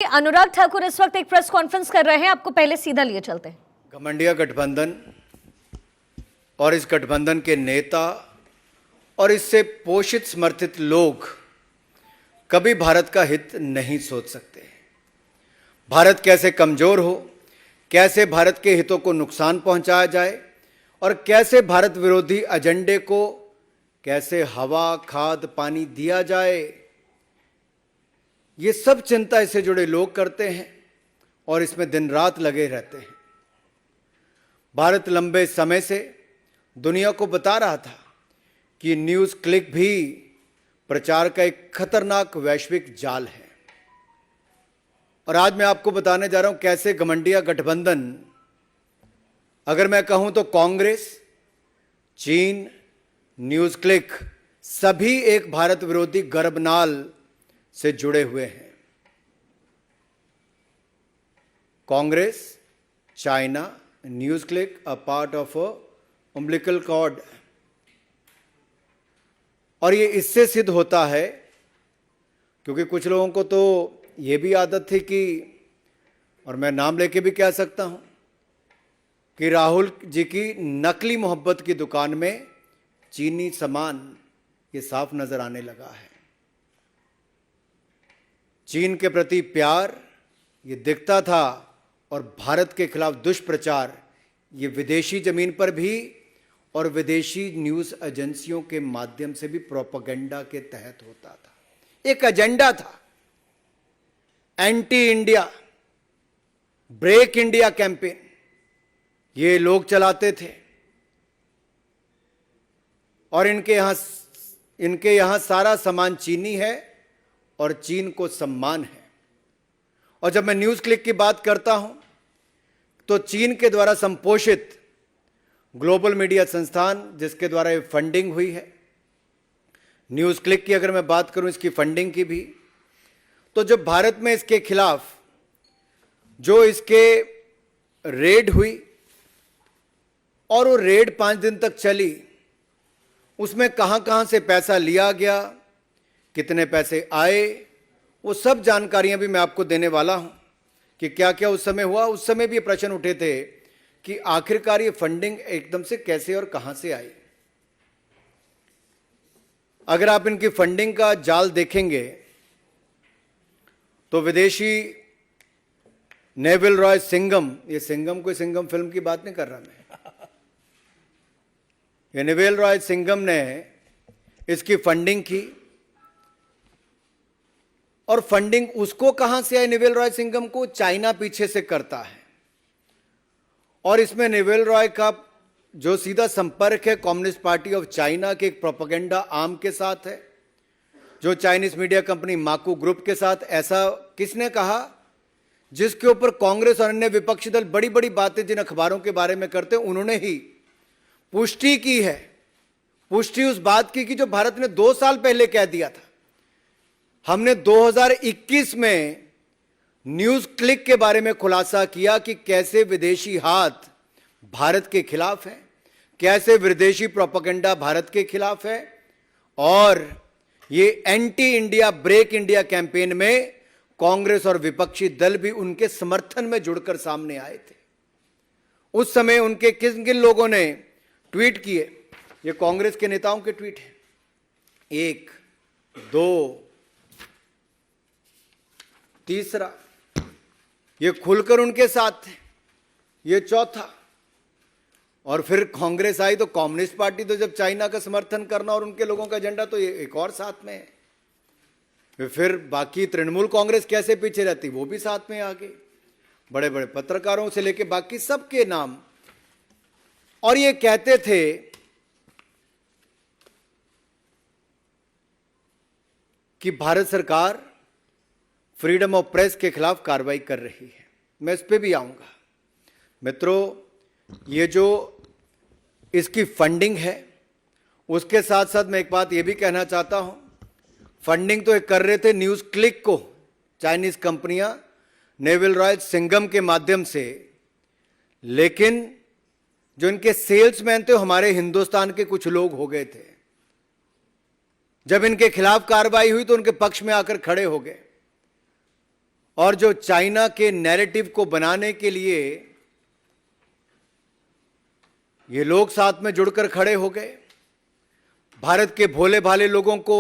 अनुराग ठाकुर इस वक्त एक प्रेस कॉन्फ्रेंस कर रहे हैं, आपको पहले सीधा लिए चलते हैं। घमंडिया गठबंधन और इस गठबंधन के नेता और इससे पोषित समर्थित लोग कभी भारत का हित नहीं सोच सकते। भारत कैसे कमजोर हो, कैसे भारत के हितों को नुकसान पहुंचाया जाए और कैसे भारत विरोधी एजेंडे को कैसे हवा, खाद, पानी दिया जाए, ये सब चिंता इससे जुड़े लोग करते हैं और इसमें दिन रात लगे रहते हैं। भारत लंबे समय से दुनिया को बता रहा था कि न्यूज़ क्लिक भी प्रचार का एक खतरनाक वैश्विक जाल है। और आज मैं आपको बताने जा रहा हूं कैसे घमंडिया गठबंधन, अगर मैं कहूं तो कांग्रेस, चीन, न्यूज़ क्लिक सभी एक भारत विरोधी गर्भनाल से जुड़े हुए हैं। Congress, China, NewsClick a part of umbilical cord. और ये इससे सिद्ध होता है क्योंकि कुछ लोगों को तो ये भी आदत थी कि, और मैं नाम लेके भी कह सकता हूं, कि राहुल जी की नकली मोहब्बत की दुकान में चीनी सामान ये साफ नजर आने लगा है। चीन के प्रति प्यार ये दिखता था और भारत के खिलाफ दुष्प्रचार ये विदेशी जमीन पर भी और विदेशी न्यूज़ एजेंसियों के माध्यम से भी प्रोपेगेंडा के तहत होता था। एक एजेंडा था, anti India, break India campaign ये लोग चलाते थे। और इनके यहां सारा सामान चीनी है और चीन को सम्मान है। और जब मैं न्यूज़ क्लिक की बात करता हूं तो चीन के द्वारा संपोषित ग्लोबल मीडिया संस्थान जिसके द्वारा ये फंडिंग हुई है, न्यूज़ क्लिक की अगर मैं बात करूं इसकी फंडिंग की भी, तो जब भारत में इसके खिलाफ जो इसके रेड हुई और वो रेड 5 दिन तक चली, उसमें कहां कहां से पैसा लिया गया, कितने पैसे आए, वो सब जानकारियां भी मैं आपको देने वाला हूं कि क्या क्या उस समय हुआ। उस समय भी ये प्रश्न उठे थे कि आखिरकार ये फंडिंग एकदम से कैसे और कहां से आई। अगर आप इनकी फंडिंग का जाल देखेंगे तो विदेशी नेविल रॉय सिंघम, ये सिंघम कोई सिंघम फिल्म की बात नहीं कर रहा मैं, ये नेविल रॉय सिंघम ने इसकी फंडिंग की। और फंडिंग उसको कहां से आई, नेविल रॉय सिंघम को चाइना पीछे से करता है। और इसमें नेविल रॉय का जो सीधा संपर्क है कम्युनिस्ट पार्टी ऑफ चाइना के एक प्रोपेगेंडा आर्म के साथ है, जो चाइनीज मीडिया कंपनी माकू ग्रुप के साथ। ऐसा किसने कहा जिसके ऊपर कांग्रेस और अन्य विपक्षी दल बड़ी बड़ी बातें जिन अखबारों के बारे में करते हैं, उन्होंने ही पुष्टि की है। पुष्टि उस बात की कि जो भारत ने 2 साल पहले कह दिया था। हमने 2021 में न्यूज़ क्लिक के बारे में खुलासा किया कि कैसे विदेशी हाथ भारत के खिलाफ है, कैसे विदेशी प्रोपेगेंडा भारत के खिलाफ है। और ये anti India, break India campaign में कांग्रेस और विपक्षी दल भी उनके समर्थन में जुड़कर सामने आए थे। उस समय उनके किन किन लोगों ने ट्वीट किए, ये कांग्रेस के नेताओं के ट्वीट हैं। 1, 2, तीसरा, ये खुलकर उनके साथ थे, ये चौथा। और फिर कांग्रेस आई तो कम्युनिस्ट पार्टी तो जब चाइना का समर्थन करना और उनके लोगों का एजेंडा, तो ये एक और साथ में है। फिर बाकी तृणमूल कांग्रेस कैसे पीछे रहती, वो भी साथ में आ गई, बड़े बड़े पत्रकारों से लेके बाकी सबके नाम। और ये कहते थे कि भारत सरकार फ्रीडम ऑफ प्रेस के खिलाफ कार्रवाई कर रही है। मैं इस पे भी आऊंगा। मित्रों, ये जो इसकी फंडिंग है उसके साथ साथ मैं एक बात ये भी कहना चाहता हूं, फंडिंग तो ये कर रहे थे न्यूज़ क्लिक को चाइनीज कंपनियां नेविल रॉय सिंघम के माध्यम से, लेकिन जो इनके सेल्समैन थे हमारे हिंदुस्तान के कुछ लोग हो गए थे। जब इनके खिलाफ कार्रवाई हुई तो उनके पक्ष में आकर खड़े हो गए और जो चाइना के नैरेटिव को बनाने के लिए ये लोग साथ में जुड़कर खड़े हो गए। भारत के भोले भाले लोगों को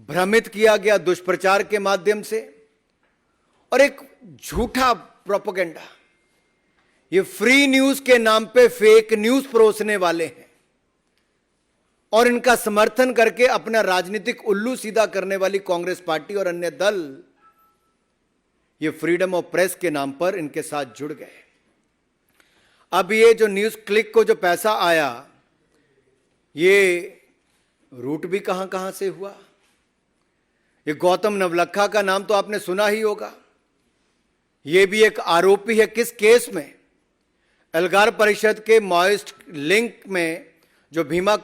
भ्रमित किया गया दुष्प्रचार के माध्यम से, और एक झूठा प्रोपेगेंडा, ये फ्री न्यूज के नाम पे फेक न्यूज परोसने वाले हैं और इनका समर्थन करके अपना राजनीतिक उल्लू सीधा करने वाली कांग्रेस पार्टी और अन्य दल ये फ्रीडम ऑफ प्रेस के नाम पर इनके साथ जुड़ गए। अब ये जो न्यूज क्लिक को जो पैसा आया, ये रूट भी कहां कहां से हुआ। ये गौतम नवलखा का नाम तो आपने सुना ही होगा। ये भी एक आरोपी है। किस केस में? एल्गार परिषद के माओइस्ट लिंक में जो भीमा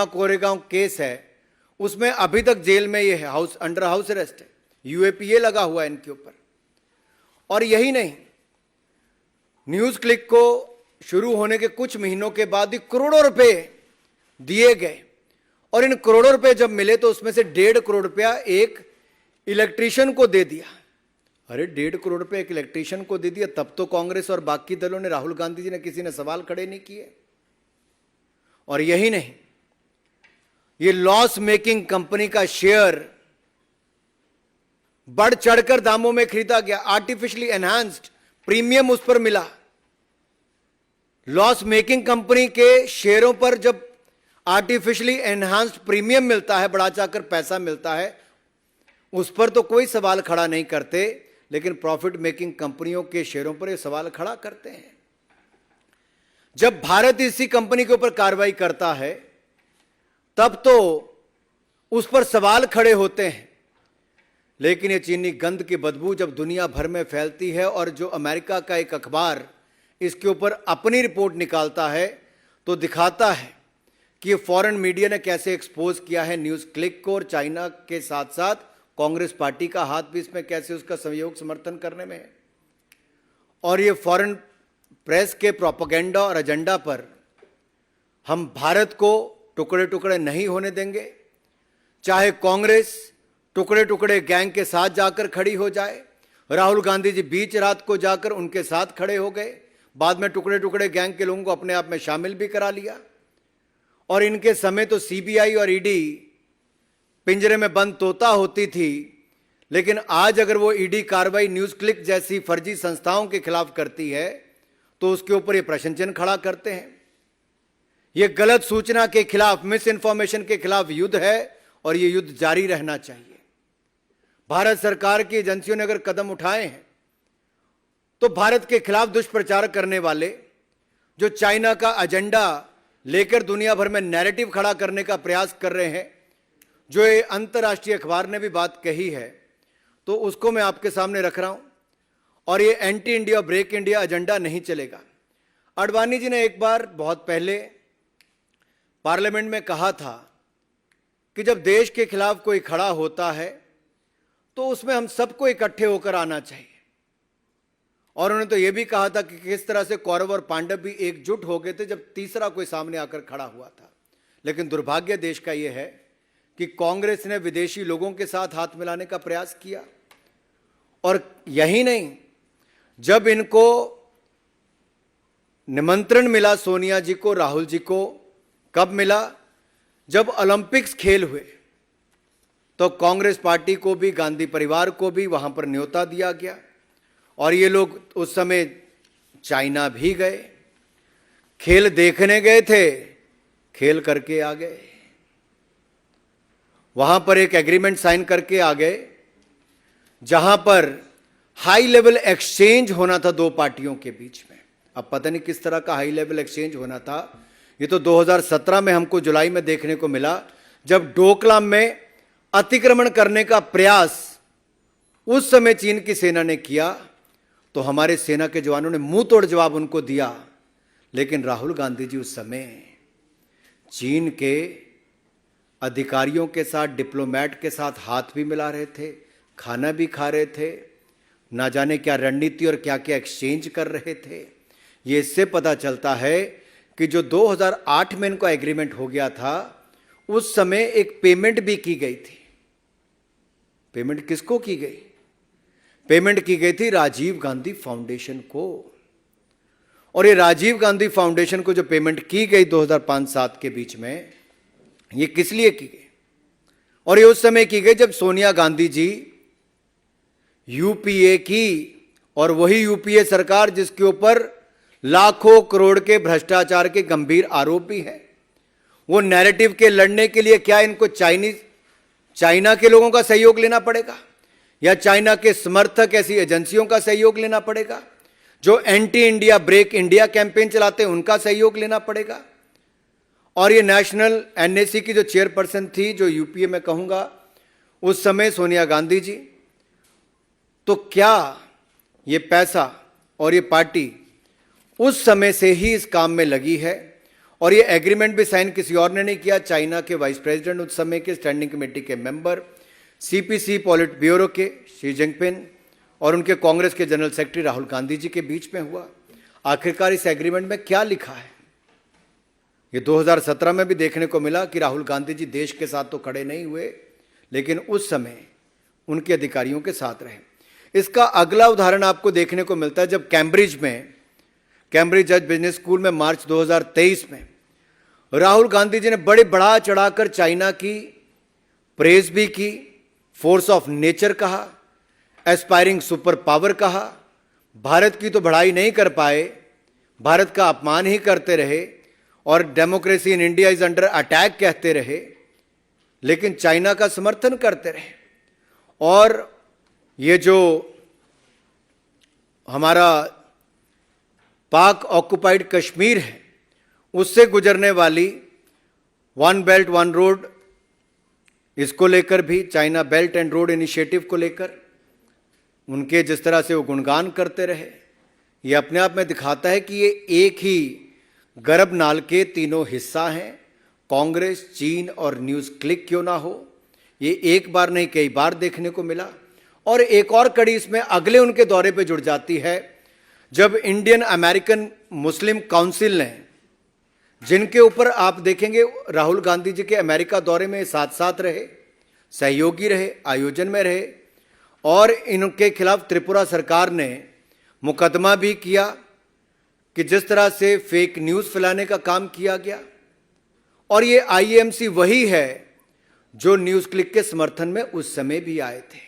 कोरेगांव केस है, उसमें अभी तक जेल में ये है, अंडर हाउस अरेस्ट है, यूएपीए लगा हुआ है इनके ऊपर। और यही नहीं, न्यूज क्लिक को शुरू होने के कुछ महीनों के बाद ही करोड़ों रुपए दिए गए, और इन करोड़ों रुपए जब मिले तो उसमें से 1.5 करोड़ रुपया एक इलेक्ट्रीशियन को दे दिया। अरे 1.5 करोड़ रुपए एक इलेक्ट्रीशियन को दे दिया, तब तो कांग्रेस और बाकी दलों ने, राहुल गांधी जी ने, किसी ने सवाल खड़े नहीं किए। और यही नहीं, ये लॉस मेकिंग कंपनी का शेयर बढ़ चढ़कर दामों में खरीदा गया। आर्टिफिशियली एनहांस्ड प्रीमियम उस पर मिला। लॉस मेकिंग कंपनी के शेयरों पर जब आर्टिफिशियली एनहांस्ड प्रीमियम मिलता है, बढ़ा चाकर पैसा मिलता है, उस पर तो कोई सवाल खड़ा नहीं करते, लेकिन प्रॉफिट मेकिंग कंपनियों के शेयरों पर यह सवाल खड़ा करते हैं। जब भारत इसी कंपनी के ऊपर कार्रवाई करता है, तब तो उस पर सवाल खड़े होते हैं। लेकिन ये चीनी गंद की बदबू जब दुनिया भर में फैलती है और जो अमेरिका का एक अखबार इसके ऊपर अपनी रिपोर्ट निकालता है, तो दिखाता है कि ये फॉरेन मीडिया ने कैसे एक्सपोज किया है न्यूज क्लिक को, और चाइना के साथ साथ कांग्रेस पार्टी का हाथ भी इसमें कैसे उसका सहयोग समर्थन करने में है। और ये फॉरेन प्रेस के प्रोपेगेंडा और एजेंडा पर हम भारत को टुकड़े टुकड़े नहीं होने देंगे। चाहे कांग्रेस टुकड़े टुकड़े गैंग के साथ जाकर खड़ी हो जाए। राहुल गांधी जी बीच रात को जाकर उनके साथ खड़े हो गए, बाद में टुकड़े टुकड़े गैंग के लोगों को अपने आप में शामिल भी करा लिया। और इनके समय तो सीबीआई और ईडी पिंजरे में बंद तोता होती थी, लेकिन आज अगर वो ईडी कार्रवाई न्यूज क्लिक जैसी फर्जी संस्थाओं के खिलाफ करती है, तो उसके ऊपर ये प्रश्न चिन्ह खड़ा करते हैं। ये गलत सूचना के खिलाफ, मिस इन्फॉर्मेशन के खिलाफ युद्ध है, और ये युद्ध जारी रहना चाहिए। भारत सरकार की एजेंसियों ने अगर कदम उठाए हैं, तो भारत के खिलाफ दुष्प्रचार करने वाले, जो चाइना का एजेंडा लेकर दुनिया भर में नैरेटिव खड़ा करने का प्रयास कर रहे हैं, जो ये अंतर्राष्ट्रीय अखबार ने भी बात कही है, तो उसको मैं आपके सामने रख रहा हूं। और ये anti India break India agenda नहीं चलेगा। आडवाणी जी ने एक बार बहुत पहले पार्लियामेंट में कहा था कि जब देश के खिलाफ कोई खड़ा होता है, तो उसमें हम सबको इकट्ठे होकर आना चाहिए। और उन्होंने तो यह भी कहा था कि किस तरह से कौरव और पांडव भी एकजुट हो गए थे जब तीसरा कोई सामने आकर खड़ा हुआ था। लेकिन दुर्भाग्य देश का यह है कि कांग्रेस ने विदेशी लोगों के साथ हाथ मिलाने का प्रयास किया। और यही नहीं, जब इनको निमंत्रण मिला सोनिया जी को, राहुल जी को, कब मिला? जब ओलंपिक्स खेल हुए, तो कांग्रेस पार्टी को भी, गांधी परिवार को भी वहां पर न्योता दिया गया। और ये लोग उस समय चाइना भी गए, खेल देखने गए थे, खेल करके आ गए। वहां पर एक एग्रीमेंट साइन करके आ गए, जहां पर हाई लेवल एक्सचेंज होना था दो पार्टियों के बीच में। अब पता नहीं किस तरह का हाई लेवल एक्सचेंज होना था। ये तो 2017 में हमको जुलाई में देखने को मिला, जब डोकलाम में अतिक्रमण करने का प्रयास उस समय चीन की सेना ने किया, तो हमारे सेना के जवानों ने मुंह तोड़ जवाब उनको दिया। लेकिन राहुल गांधी जी उस समय चीन के अधिकारियों के साथ, डिप्लोमेट के साथ हाथ भी मिला रहे थे, खाना भी खा रहे थे, ना जाने क्या रणनीति और क्या क्या एक्सचेंज कर रहे थे। ये इससे पता चलता है कि जो 2008 में इनको एग्रीमेंट हो गया था, उस समय एक पेमेंट भी की गई थी। पेमेंट किसको की गई? पेमेंट की गई थी राजीव गांधी फाउंडेशन को। और ये राजीव गांधी फाउंडेशन को जो पेमेंट की गई 2005-7 के बीच में, ये किस लिए की गई? और ये उस समय की गई जब सोनिया गांधी जी यूपीए की, और वही यूपीए सरकार जिसके ऊपर लाखों करोड़ के भ्रष्टाचार के गंभीर आरोप भी हैं। वो नैरेटिव के लड़ने के लिए क्या इनको चाइना के लोगों का सहयोग लेना पड़ेगा, या चाइना के समर्थक ऐसी एजेंसियों का सहयोग लेना पड़ेगा जो anti India break India campaign चलाते हैं, उनका सहयोग लेना पड़ेगा? और ये नेशनल एनएसी की जो चेयरपर्सन थी, जो यूपीए में कहूंगा उस समय सोनिया गांधी जी, तो क्या ये पैसा और ये पार्टी उस समय से ही इस काम में लगी है? और ये एग्रीमेंट भी साइन किसी और ने नहीं किया, चाइना के वाइस प्रेसिडेंट उस समय के स्टैंडिंग कमेटी के मेंबर, सीपीसी पॉलिट ब्यूरो के शी जिनपिंग और उनके कांग्रेस के जनरल सेक्रेटरी राहुल गांधी जी के बीच में हुआ। आखिरकार इस एग्रीमेंट में क्या लिखा है? ये 2017 में भी देखने को मिला कि राहुल गांधी जी देश के साथ तो खड़े नहीं हुए, लेकिन उस समय उनके अधिकारियों के साथ रहे। इसका अगला उदाहरण आपको देखने को मिलता है जब कैम्ब्रिज जज बिजनेस स्कूल में मार्च 2023 में राहुल गांधी जी ने बड़े बढ़ा चढ़ाकर चाइना की प्रेज भी की, फोर्स ऑफ नेचर कहा, एस्पायरिंग सुपर पावर कहा। भारत की तो बढ़ाई नहीं कर पाए, भारत का अपमान ही करते रहे और democracy in India is under attack कहते रहे, लेकिन चाइना का समर्थन करते रहे। और ये जो हमारा पाक ऑक्युपाइड कश्मीर है, उससे गुजरने वाली वन बेल्ट वन रोड, इसको लेकर भी China belt and road initiative को लेकर उनके जिस तरह से वो गुणगान करते रहे, ये अपने आप में दिखाता है कि ये एक ही गर्भ नाल के तीनों हिस्सा हैं। कांग्रेस, चीन और न्यूज़ क्लिक क्यों ना हो, ये एक बार नहीं कई बार देखने को मिला। और एक और कड़ी इसमें अगले उनके दौरे पे जुड़ जाती है जब इंडियन अमेरिकन मुस्लिम काउंसिल ने, जिनके ऊपर आप देखेंगे राहुल गांधी जी के अमेरिका दौरे में साथ साथ रहे, सहयोगी रहे, आयोजन में रहे, और इनके खिलाफ त्रिपुरा सरकार ने मुकदमा भी किया कि जिस तरह से फेक न्यूज़ फैलाने का काम किया गया। और ये आईएमसी वही है जो न्यूज़ क्लिक के समर्थन में उस समय भी आए थे।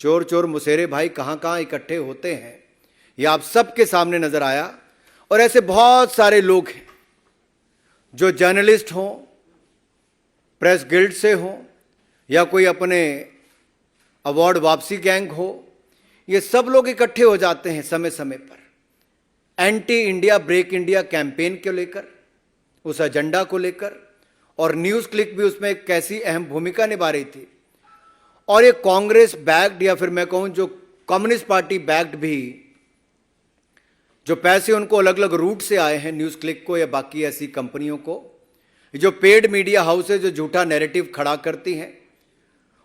चोर चोर मुसेरे भाई कहाँ कहाँ इकट्ठे होते हैं, ये आप सबके सामने नजर आया। और ऐसे बहुत सारे लोग हैं जो जर्नलिस्ट हों, प्रेस गिल्ड से हों, या कोई अपने अवार्ड वापसी गैंग हो, ये सब लोग इकट्ठे हो जाते हैं समय समय पर anti India break India campaign को लेकर, उस एजेंडा को लेकर। और न्यूज़ क्लिक भी उसमें एक कैसी अहम भूमिका निभा रही थी। और ये कांग्रेस बैक्ड, या फिर मैं कहूं जो कम्युनिस्ट पार्टी बैक्ड भी, जो पैसे उनको अलग अलग रूट से आए हैं न्यूज़ क्लिक को या बाकी ऐसी कंपनियों को, जो पेड मीडिया हाउस है जो झूठा नैरेटिव खड़ा करती हैं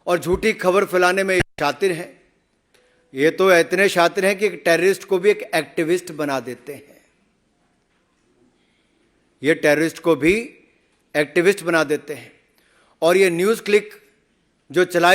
और झूठी खबर फैलाने में शातिर हैं। ये तो इतने शातिर हैं कि एक टेररिस्ट को भी एक एक्टिविस्ट बना देते हैं। ये टेररिस्ट को भी एक्टिविस्ट बना देते हैं। और ये न्यूज़ क्लिक जो चलाई